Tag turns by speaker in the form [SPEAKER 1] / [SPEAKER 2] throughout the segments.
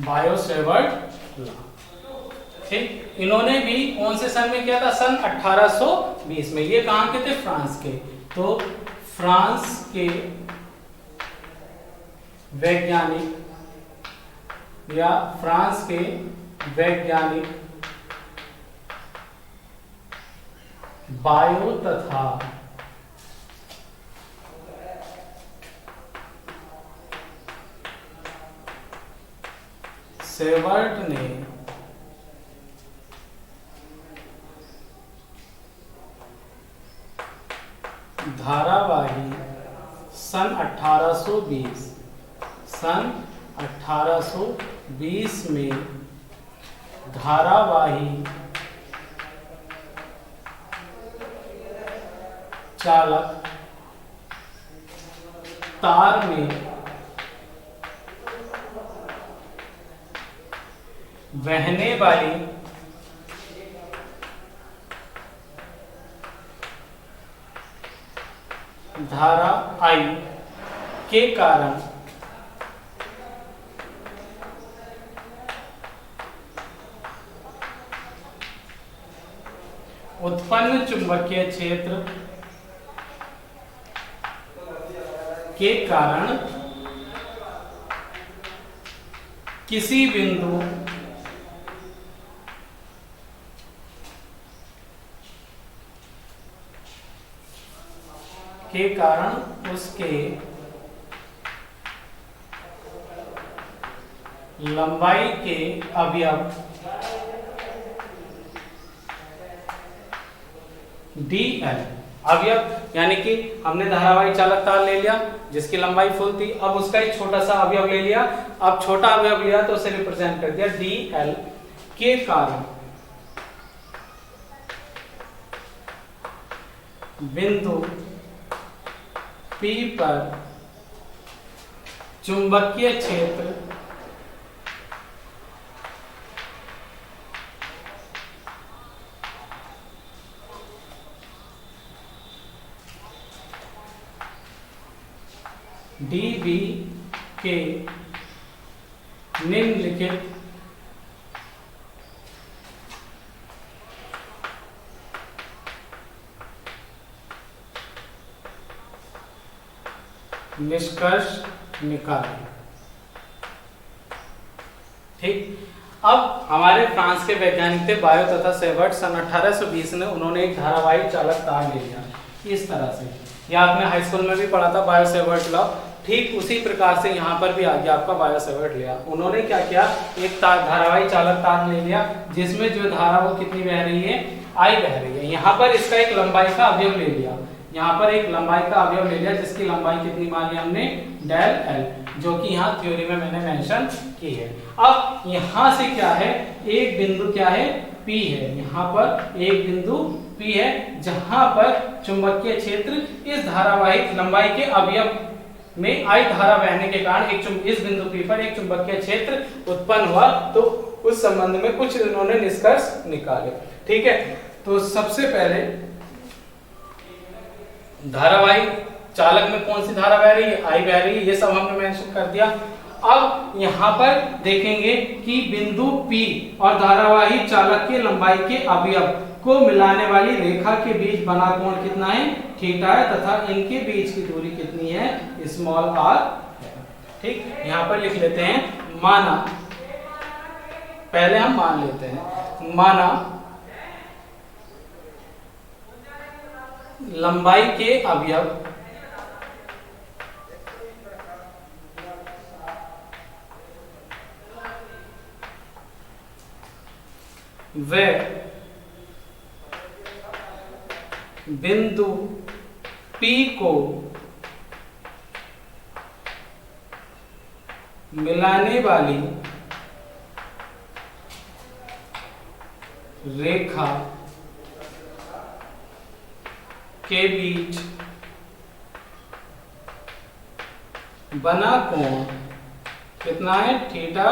[SPEAKER 1] Bio Savart law. ठीक, इन्होंने भी कौन से सन में किया था? सन 1820 में। ये कहाँ के थे? फ्रांस के। तो फ्रांस के वैज्ञानिक या फ्रांस के वैज्ञानिक बायो तथा सेवर्ट ने धारावाही सन 1820 में धारावाही चालक तार में बहने वाली धारा आई के कारण उत्पन्न चुंबकीय क्षेत्र के कारण किसी बिंदु के कारण उसके लंबाई के अवयव dl, अवयव यानी कि हमने धारावाही चालक तार ले लिया जिसकी लंबाई फुल थी, अब उसका एक छोटा सा अवयव ले लिया। अब छोटा अवयव लिया तो उसे रिप्रेजेंट कर दिया dl के कारण बिंदु P पर चुंबकीय क्षेत्र dB के निम्नलिखित निष्कर्ष निकाले। ठीक, अब हमारे फ्रांस के वैज्ञानिक थे बायो तथा सेवर्ट, सन 1820 में उन्होंने एक धारावाही चालक तार ले लिया इस तरह से। यह आपने हाई स्कूल में भी पढ़ा था बायो सेवर्ट लॉ। ठीक उसी प्रकार से यहाँ पर भी आ गया आपका बायो सेवर्ट लिया। उन्होंने क्या किया, एक धारावाही चालक तार ले लिया जिसमें जो धारा वो कितनी बह रही है, I बह रही है। यहाँ पर इसका एक लंबाई का अवयव ले लिया, यहाँ पर एक लंबाई का अवयव ले लिया जिसकी लंबाई कितनी मान ली हमने, डेल L, जो कि यहाँ थ्योरी में मैंने मेंशन की है। अब यहाँ से क्या है, एक बिंदु क्या है, P है। यहाँ पर एक बिंदु P है जहां पर चुंबकीय क्षेत्र इस धारावाही लंबाई के अवयव में I धारा बहने के कारण इस बिंदु P पर एक चुंबकीय क्षेत्र उत्पन्न हुआ। तो उस संबंध में कुछ इन्होंने निष्कर्ष निकाले। ठीक है, तो सबसे पहले धारावाही चालक में कौन सी धारा बह रही है, I बह रही है, ये सब हमने मेंशन कर दिया। अब यहाँ पर देखेंगे कि बिंदु P और धारावाही चालक के लंबाई के अवयव को मिलाने वाली रेखा के बीच बना कोण कितना है, थीटा है, तथा इनके बीच की दूरी कितनी है, स्मॉल r है। ठीक, यहाँ पर लिख लेते हैं, माना, पहले हम मान लेते हैं, माना लंबाई के अवयव वे बिंदु P को मिलाने वाली रेखा के बीच बना कोण कितना है, थीटा,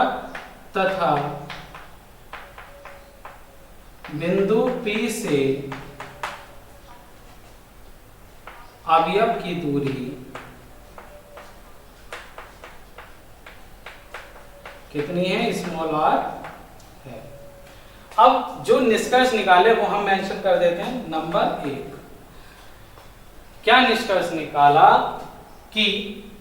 [SPEAKER 1] तथा बिंदु P से अवयव की दूरी कितनी है, स्मॉल r है। अब जो निष्कर्ष निकाले वो हम मेंशन कर देते हैं। नंबर 1, क्या निष्कर्ष निकाला कि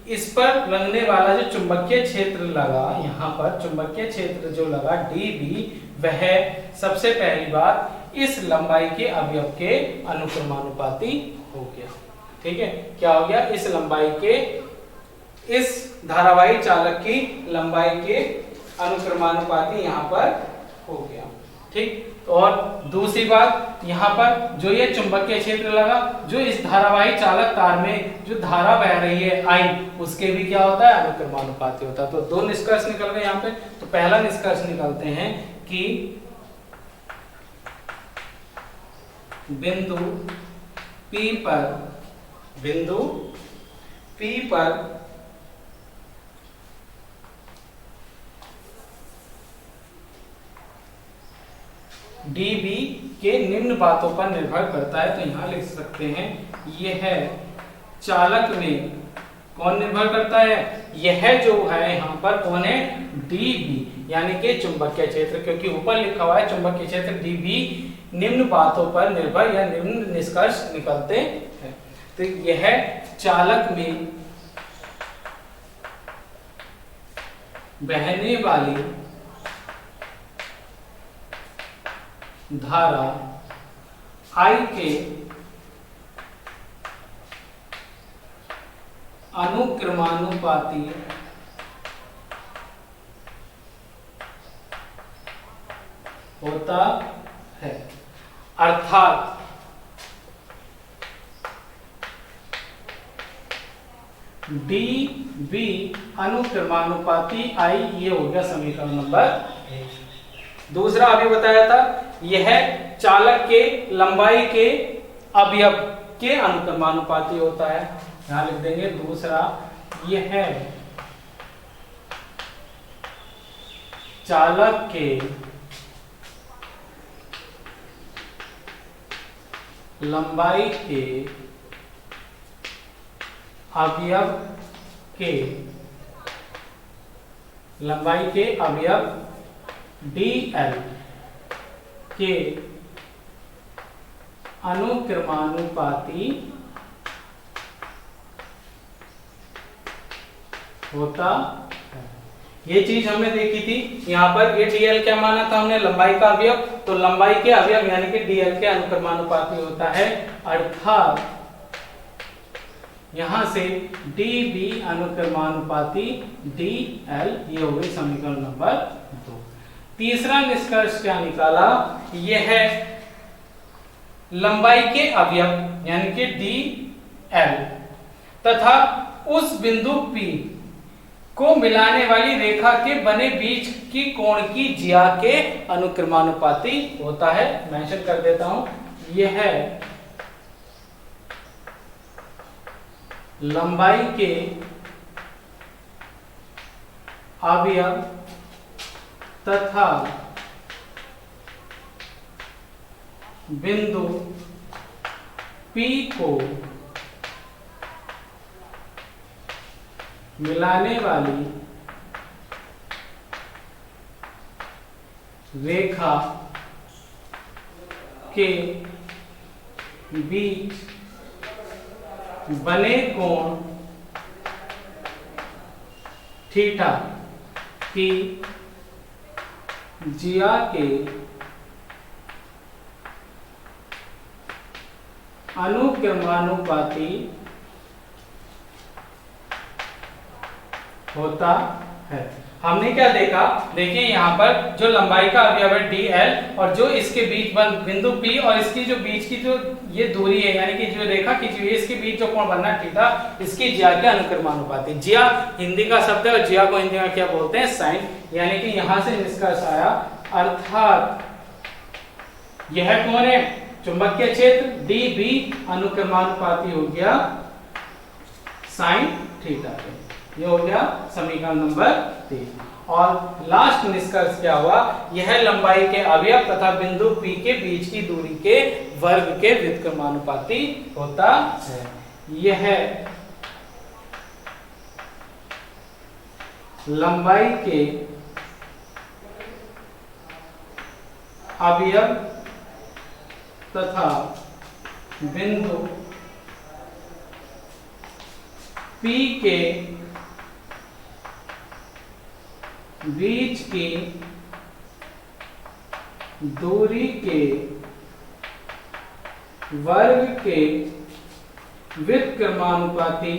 [SPEAKER 1] इस पर लगने वाला जो चुंबकीय क्षेत्र लगा, यहाँ पर चुंबकीय क्षेत्र जो लगा dB, वह सबसे पहली बात इस लंबाई के अवयव के अनुक्रमानुपाती हो गया। ठीक है, क्या हो गया, इस लंबाई के, इस धारावाही चालक की लंबाई के अनुक्रमानुपाती यहाँ पर हो गया। ठीक, और दूसरी बात, यहाँ पर जो ये चुंबकीय क्षेत्र लगा, जो इस धारावाही चालक तार में जो धारा बह रही है I, उसके भी क्या होता है, अनुक्रमानुपाती होता है। तो दो निष्कर्ष निकल गए यहाँ पे। तो पहला निष्कर्ष निकलते हैं कि बिंदु P पर dB के निम्न बातों पर निर्भर करता है। तो यहां लिख सकते हैं, यह चालक में कौन निर्भर करता है, यह जो है यहाँ पर कौन है, dB, यानी कि चुंबकीय क्षेत्र, क्योंकि ऊपर लिखा हुआ है चुंबकीय क्षेत्र dB निम्न बातों पर निर्भर या निम्न निष्कर्ष निकलते हैं। तो यह चालक में बहने वाली धारा I के अनुक्रमानुपाती होता है। अर्थात dB अनुक्रमानुपाती I, ये हो गया समीकरण नंबर 1। दूसरा अभी बताया था, यह चालक के लंबाई के अवयव के अनुक्रमानुपाती होता है। यहां लिख देंगे दूसरा, यह चालक के लंबाई के अवयव dl के अनुक्रमानुपाती होता है। ये चीज हमने देखी थी। यहाँ पर ये dl क्या माना था हमने, लंबाई का अवयव, तो लंबाई के अवयव यानी कि dl के अनुक्रमानुपाती होता है। अर्थात यहां से dB अनुक्रमानुपाती dl, ये हो गई समीकरण नंबर 2। तीसरा निष्कर्ष क्या निकाला, यह लंबाई के अवयव यानी कि dl तथा उस बिंदु P को मिलाने वाली रेखा के बने बीच की कोण की ज्या के अनुक्रमानुपाती होता है। मेंशन कर देता हूं, यह लंबाई के अवयव तथा बिंदु P को मिलाने वाली रेखा के बीच बने कोण थीटा की ज्या के अनुक्रमानुपाती होता है। हमने क्या देखा, देखिए यहाँ पर जो लंबाई का अवयव है dl और जो इसके बीच बिंदु P और इसकी जो बीच की जो ये दूरी है यानी कि जो रेखा खींची हुई है, इसके बीच जो कोण बनना है थीटा, इसकी ज्या के अनुक्रमानुपाती। ज्या हिंदी का शब्द है और ज्या को हिंदी में क्या बोलते हैं, साइन। यानी कि यहां से निष्कर्ष आया, अर्थात यह कोण है चुंबकीय क्षेत्र dB अनुक्रमानुपाती हो गया साइन थीटा के। ये हो गया समीकरण नंबर 3। और लास्ट निष्कर्ष क्या हुआ, यह लंबाई के अवयव तथा बिंदु P के बीच की दूरी के वर्ग के व्युत्क्रमानुपाती होता है। यह लंबाई के अवयव तथा बिंदु P के बीच की दूरी के वर्ग के व्युत्क्रमानुपाती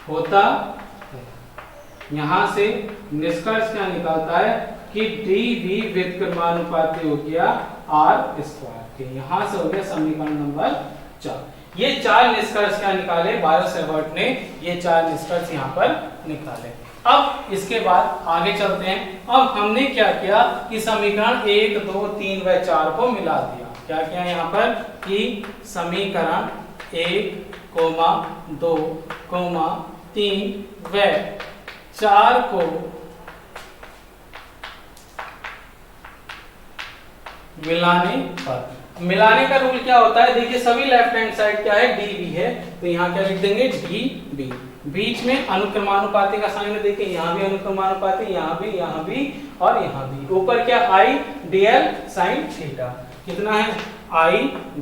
[SPEAKER 1] होता है। यहां से निष्कर्ष क्या निकलता है कि डी भी व्युत्क्रमानुपाती हो गया आर स्क्वायर के। यहां से हो गया समीकरण नंबर 4। ये 4 निष्कर्ष क्या निकाले बायो-सेवर्ट ने, ये 4 निष्कर्ष यहाँ पर निकाले। अब इसके बाद आगे चलते हैं। अब हमने क्या किया कि समीकरण 1, 2, 3 व 4 को मिला दिया। क्या किया यहाँ पर कि समीकरण 1, 2, 3 व 4 को मिलाने का रूल क्या होता है, देखिए सभी लेफ्ट हैंड साइड क्या है डी बी है, तो यहाँ क्या लिख देंगे डी बी। बीच में अनुक्रमानुपाती का साइन है, देखिए यहाँ भी अनुक्रमानुपाती, यहाँ भी और यहाँ भी। ऊपर क्या आई डी एल साइन थीटा, कितना है आई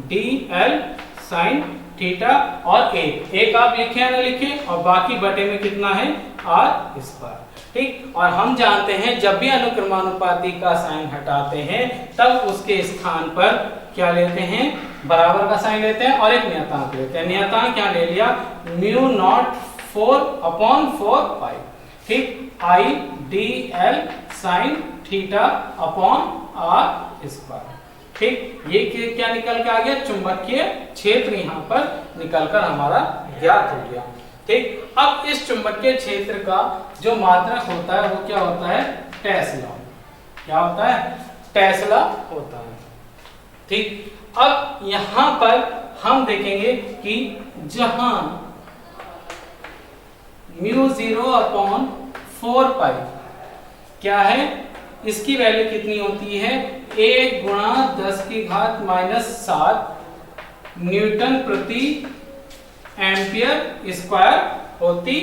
[SPEAKER 1] डी एल साइन थीटा और एक आप लिखे या ना लिखे, और बाकी बटे में कितना है आर स्क्वायर। ठीक, और हम जानते हैं जब भी अनुक्रमानुपाती का साइन हटाते हैं तब उसके स्थान पर क्या लेते हैं, बराबर का साइन लेते हैं और एक नियतांक लेते हैं। नियतांक क्या ले लिया म्यू नॉट 4/4 पाई। ठीक, I D L sine theta upon R square. ठीक, ये क्या निकल के आ गया, चुंबकीय क्षेत्र यहाँ पर निकलकर हमारा ज्ञात हो गया। ठीक, अब इस चुंबकीय क्षेत्र का जो मात्रक होता है वो क्या होता है, टेस्ला। क्या होता है, टेस्ला होता है। ठीक, अब यहां पर हम देखेंगे कि जहां μ0/4 पाई क्या है, इसकी वैल्यू कितनी होती है 1 × 10⁻⁻7 न्यूटन प्रति एम्पियर स्क्वायर होती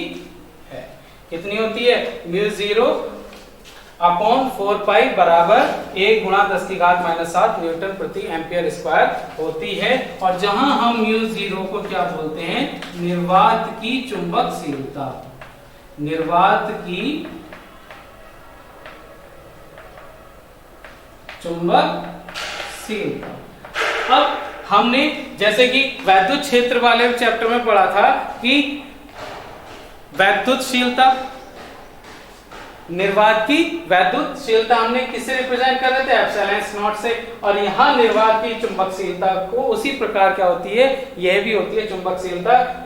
[SPEAKER 1] है। कितनी होती है, μ0/4 पाई बराबर 1 × 10⁻⁷ न्यूटन प्रति एम्पियर स्क्वायर होती है। और जहां हम μ0 को क्या बोलते हैं, निर्वात की चुंबकशीलता। निर्वात की चुंबकशीलता। अब हमने जैसे कि वैद्युत क्षेत्र वाले चैप्टर में पढ़ा था कि वैद्युतशीलता, निर्वात की वैद्युतशीलता हमने किससे रिप्रेजेंट कर रहे थे, एप्सिलॉन नॉट से। और यहाँ निर्वात की चुंबकशीलता को उसी प्रकार क्या होती है, यह भी होती है चुंबकशीलता।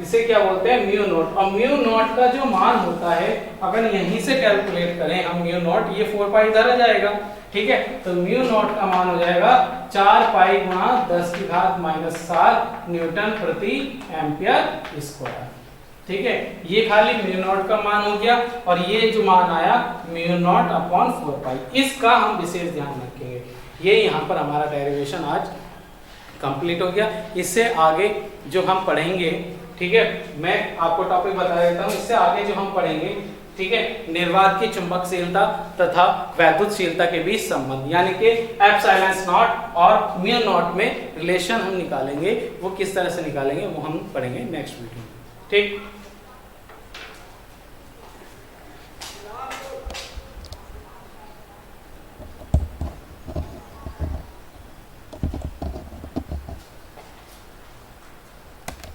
[SPEAKER 1] इसे क्या बोलते हैं म्यू नॉट। और म्यू नॉट का जो मान होता है, अगर यहीं से कैलकुलेट करें हम म्यू नॉट, ये 4 पाई इधर आ जाएगा। ठीक है, तो म्यू नॉट का मान हो जाएगा 4 पाई × 10⁻⁷ न्यूटन प्रति एम्पियर स्क्वायर। ठीक है, ये खाली म्यू नॉट का मान हो गया। और ये जो मान आया μ0/4 पाई, इसका हम विशेष ध्यान रखेंगे। ये यहाँ पर हमारा डेरिवेशन आज कंप्लीट हो गया। इससे आगे जो हम पढ़ेंगे, ठीक है, मैं आपको टॉपिक बता देता हूँ। इससे आगे जो हम पढ़ेंगे, ठीक है, निर्वात की चुंबकशीलता तथा वैद्युतशीलता के बीच संबंध, यानी कि एप्सिलॉन नॉट और म्यू नॉट में रिलेशन हम निकालेंगे। वो किस तरह से निकालेंगे वो हम पढ़ेंगे नेक्स्ट वीडियो में। ठीक।